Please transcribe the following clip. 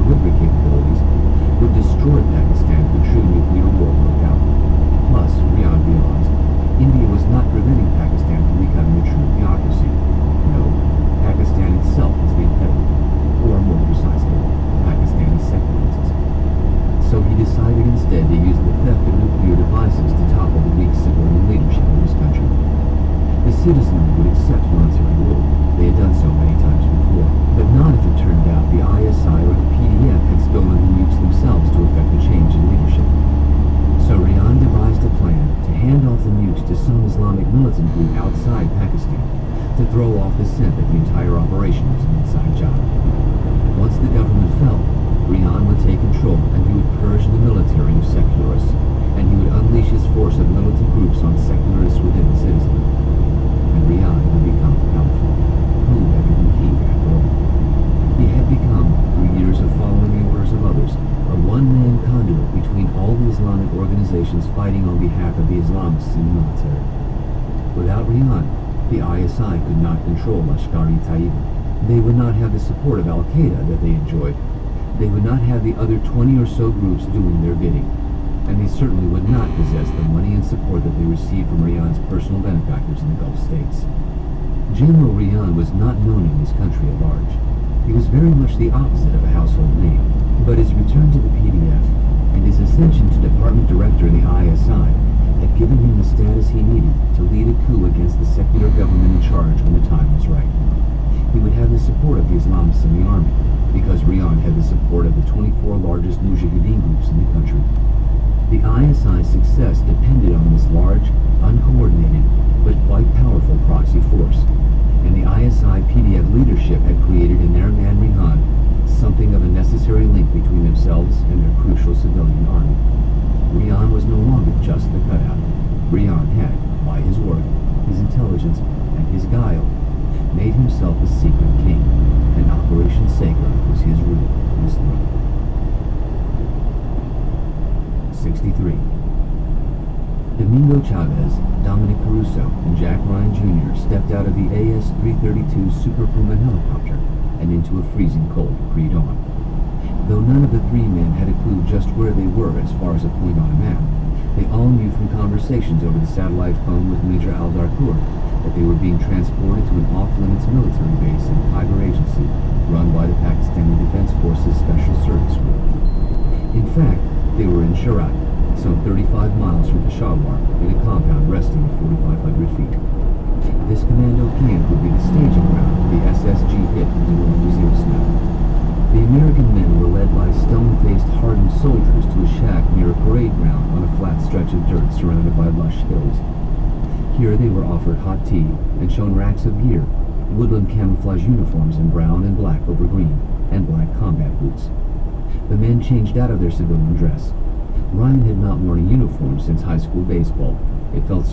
delivery capabilities would destroy Pakistan if a true nuclear war broke out. Plus, Riyadh realized India was not preventing Pakistan from becoming a true theocracy. No, Pakistan itself is the impediment, or more precisely, Pakistani secularists. So he decided instead to use the theft of nuclear devices to topple the weak civilian leadership of his country. The citizenry would accept military rule. They had done so many times before, but not if it turned out the ISI or the PDF had stolen the nukes themselves to effect a change in leadership. So Rian devised a plan to hand off the nukes to some Islamic militant group outside Pakistan to throw off the scent that the entire operation was an inside job. Once the government fell, Rian would take control and he would purge the military of secularists, and he would unleash his force of militant groups on secularists within the citizenry. And Rian would become powerful. Who had been he, after all? He had become, through years of following the orders of others, a one-man conduit between all the Islamic organizations fighting on behalf of the Islamists in the military. Without Rian, the ISI could not control Lashkar-e-Taiba. They would not have the support of Al-Qaeda that they enjoyed. They would not have the other 20 or so groups doing their bidding. And they certainly would not possess the money and support that they received from Rian's personal benefactors in the Gulf states. General Rian was not known in his country at large. He was very much the opposite of a household name, but his return to the PDF and his ascension to department director in the ISI had given him the status he needed to lead a coup against the secular government in charge when the time was right. He would have the support of the Islamists in the army, because Rian had the support of the 24 largest Mujahideen groups in the country. The ISI's success depended on this large, uncoordinated, but quite powerful proxy force, and the ISI PDF leadership had created in their man Rian something of a necessary link between themselves and their crucial civilian army. Rian was no longer just the cutout. Rian had, by his work, his intelligence, and his guile, made himself a secret king, and Operation Saker was his rule, his throne. 63. Domingo Chavez, Dominic Caruso, and Jack Ryan Jr. stepped out of the AS-332 Super Puma helicopter and into a freezing cold pre-dawn. Though none of the three men had a clue just where they were as far as a point on a map, they all knew from conversations over the satellite phone with Major Al-Darkur that they were being transported to an off-limits military base in Khyber Agency run by the Pakistani Defense Forces Special Service Group. In fact, they were in Sharat, some 35 miles from Peshawar, in a compound resting at 4,500 feet. This commando camp would be the staging ground for the SSG hit in the North Museum Snow. The American men were led by stone-faced, hardened soldiers to a shack near a parade ground on a flat stretch of dirt surrounded by lush hills. Here they were offered hot tea and shown racks of gear, woodland camouflage uniforms in brown and black over green, and black combat boots. The men changed out of their civilian dress. Ryan had not worn a uniform since high school baseball. It felt